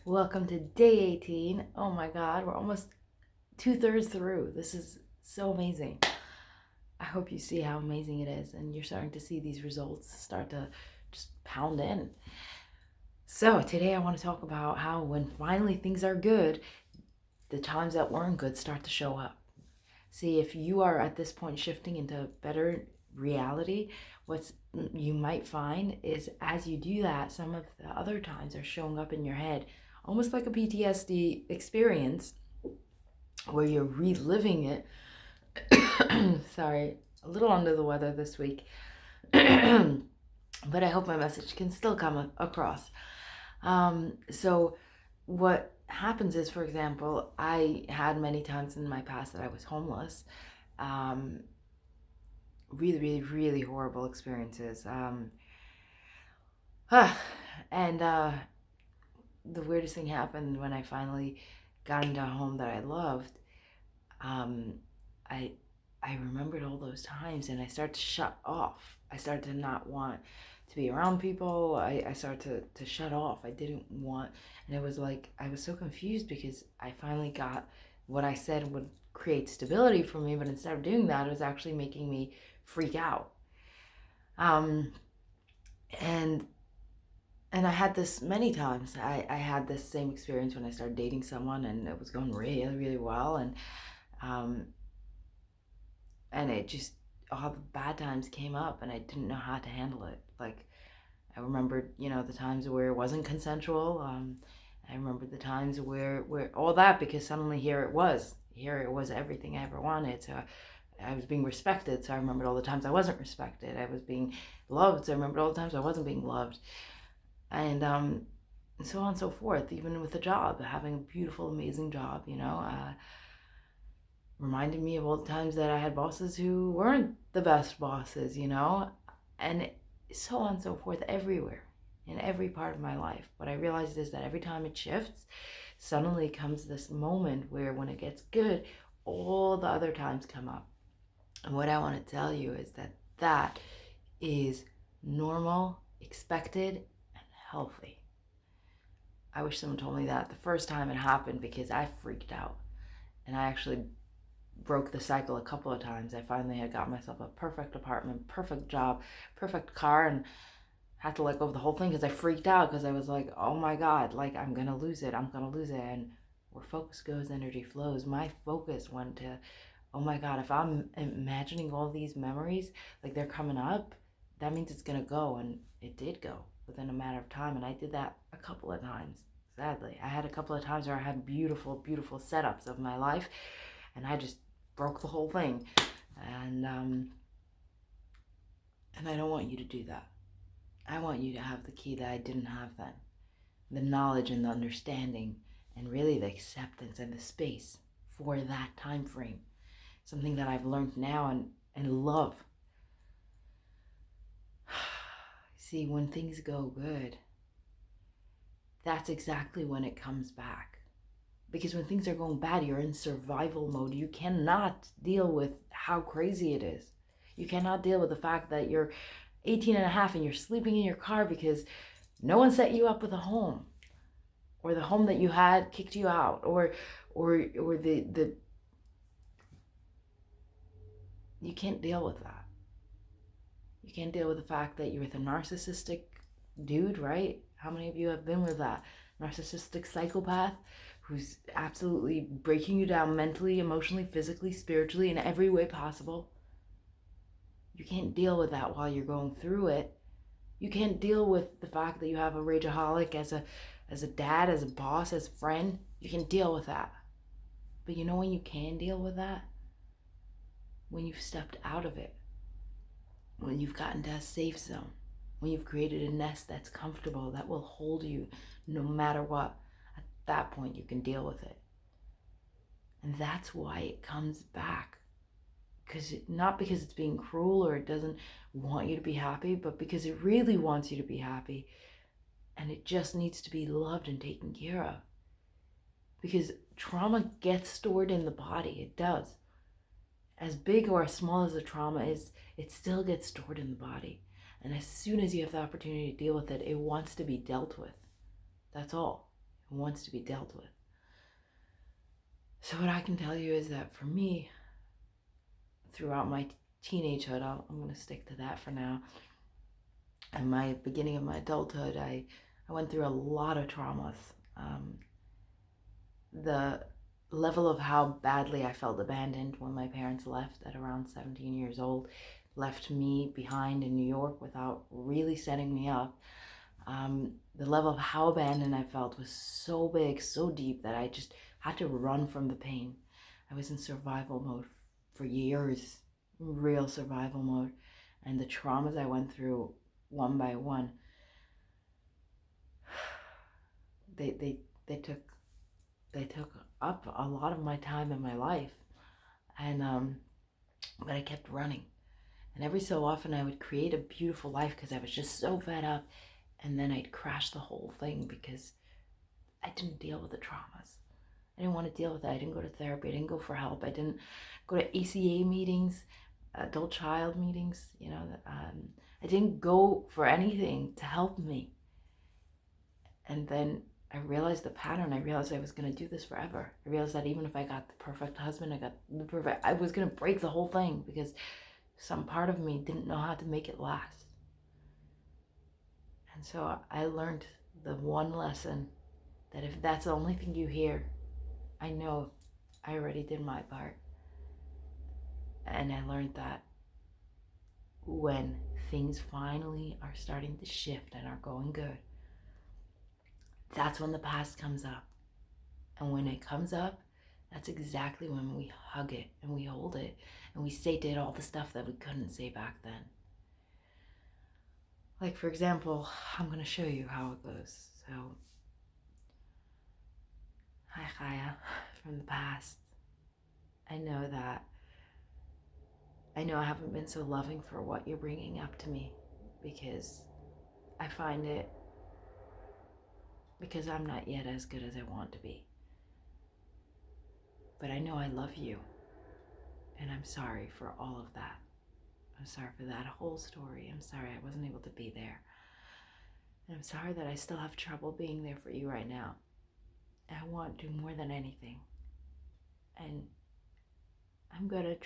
Welcome to day 18. Oh my God, we're almost 2/3 through. This is so amazing. I hope you see how amazing it is and you're starting to see these results start to just pound in. So, today I want to talk about how when finally things are good, the times that weren't good start to show up. See, if you are at this point shifting into better reality, what you might find is as you do that, some of the other times are showing up in your head, almost like a PTSD experience where you're reliving it. Sorry, a little under the weather this week, but I hope my message can still come across. So, what happens is, for example, I had many times in my past that I was homeless. Um, really, really, really horrible experiences. And the weirdest thing happened when I finally got into a home that I loved. Um, I I remembered all those times, and I started to shut off. I started to not want to be around people. I started to shut off. I didn't want, and it was like I was so confused because I finally got what I said would create stability for me, but instead of doing that, it was actually making me freak out. Um, and and I had this many times. I had this same experience when I started dating someone, and it was going really, really well, um, and it just all the bad times came up, and I didn't know how to handle it. Like I remembered, the times where it wasn't consensual. I remember the times where all that, because suddenly here it was everything I ever wanted. So I was being respected, so I remembered all the times I wasn't respected. I was being loved, so I remembered all the times I wasn't being loved, and so on and so forth. Even with the job, having a beautiful, amazing job, reminded me of all the times that I had bosses who weren't the best bosses, and so on and so forth everywhere in every part of my life. What I realized is that every time it shifts, suddenly comes this moment where when it gets good, all the other times come up. And what I want to tell you is that that is normal, expected, and healthy. I wish someone told me that the first time it happened, because I freaked out and I actually broke the cycle a couple of times. I finally had got myself a perfect apartment, perfect job, perfect car, and had to let go of the whole thing because I freaked out, because I was like, oh my God, like I'm gonna lose it. And where focus goes, energy flows. My focus went to, oh my God, if I'm imagining all these memories like they're coming up, that means it's gonna go. And it did go within a matter of time. And I did that a couple of times. Sadly, I had a couple of times where I had beautiful, beautiful setups of my life, and I just broke the whole thing. And I don't want you to do that. I want you to have the key that I didn't have then, the knowledge and the understanding, and really the acceptance and the space for that time frame. Something that I've learned now and love. See, when things go good, that's exactly when it comes back. Because when things are going bad, you're in survival mode. You cannot deal with how crazy it is. You cannot deal with the fact that you're 18 and a half and you're sleeping in your car because no one set you up with a home, or the home that you had kicked you out, or the you can't deal with that. You can't deal with the fact that you're with a narcissistic dude, right? How many of you have been with that narcissistic psychopath who's absolutely breaking you down mentally, emotionally, physically, spiritually, in every way possible? You can't deal with that while you're going through it. You can't deal with the fact that you have a rageaholic as a dad, as a boss, as a friend. You can deal with that. But you know when you can deal with that? When you've stepped out of it. When you've gotten to a safe zone. When you've created a nest that's comfortable, that will hold you no matter what. At that point, you can deal with it. And that's why it comes back. Not because it's being cruel or it doesn't want you to be happy, but because it really wants you to be happy. And it just needs to be loved and taken care of. Because trauma gets stored in the body. It does. As big or as small as the trauma is, it still gets stored in the body. And as soon as you have the opportunity to deal with it, it wants to be dealt with. That's all. and wants to be dealt with. So what I can tell you is that for me, throughout my teenagehood, I'm going to stick to that for now, and my beginning of my adulthood, I went through a lot of traumas. The level of how badly I felt abandoned when my parents left at around 17 years old, left me behind in New York without really setting me up. The level of how abandoned I felt was so big, so deep, that I just had to run from the pain. I was in survival mode for years, real survival mode. And the traumas I went through one by one, they took up a lot of my time in my life. And but I kept running. And every so often I would create a beautiful life because I was just so fed up, and then I'd crash the whole thing because I didn't deal with the traumas. I didn't want to deal with it. I didn't go to therapy. I didn't go for help. I didn't go to ACA meetings, adult child meetings. I didn't go for anything to help me. And then I realized the pattern. I realized I was going to do this forever. I realized that even if I got the perfect husband, I was going to break the whole thing because some part of me didn't know how to make it last. And so I learned the one lesson, that if that's the only thing you hear, I know I already did my part. And I learned that when things finally are starting to shift and are going good, that's when the past comes up. And when it comes up, that's exactly when we hug it and we hold it and we say to it all the stuff that we couldn't say back then. Like, for example, I'm going to show you how it goes. So, hi Chaya, from the past. I know I haven't been so loving for what you're bringing up to me, because I find it, because I'm not yet as good as I want to be. But I know I love you, and I'm sorry for all of that. I'm sorry for that whole story. I'm sorry I wasn't able to be there. And I'm sorry that I still have trouble being there for you right now. I want to more than anything. And I'm going to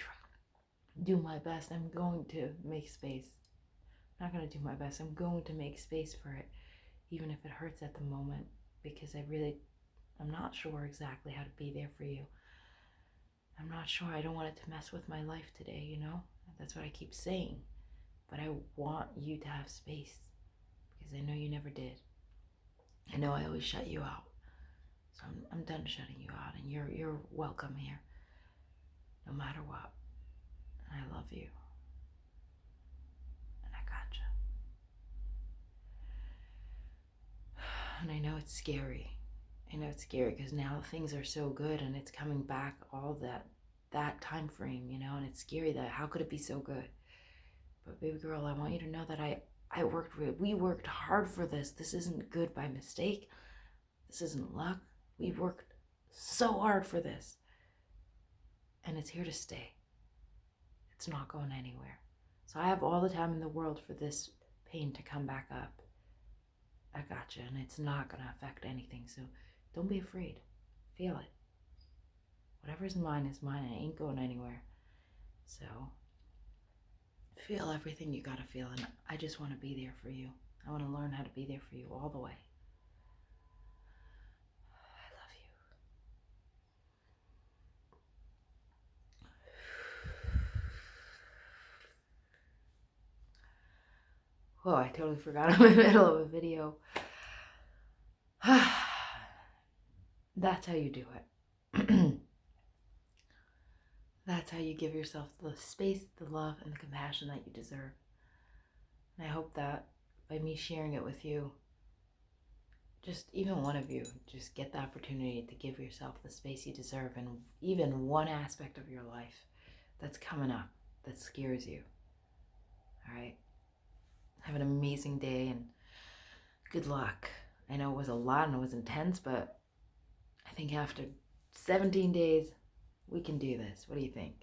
do my best. I'm going to make space. I'm not going to do my best. I'm going to make space for it, even if it hurts at the moment, because I'm not sure exactly how to be there for you. I'm not sure. I don't want it to mess with my life today, That's what I keep saying. But I want you to have space, because I know you never did. I know I always shut you out. So I'm done shutting you out, and you're welcome here, no matter what. And I love you. And I gotcha. And I know it's scary. I know it's scary because now things are so good and it's coming back all that time frame, and it's scary that how could it be so good? But baby girl, I want you to know that we worked hard for this. This isn't good by mistake. This isn't luck. We worked so hard for this. And it's here to stay. It's not going anywhere. So I have all the time in the world for this pain to come back up. I gotcha, and it's not going to affect anything. So don't be afraid. Feel it. Whatever's mine is mine, and it ain't going anywhere. So feel everything you gotta feel, and I just want to be there for you. I want to learn how to be there for you all the way. I love you. Whoa, I totally forgot I'm in the middle of a video. That's how you do it. That's how you give yourself the space, the love, and the compassion that you deserve. And I hope that by me sharing it with you, just even one of you, just get the opportunity to give yourself the space you deserve in even one aspect of your life that's coming up, that scares you. All right? Have an amazing day and good luck. I know it was a lot and it was intense, but I think after 17 days, we can do this. What do you think?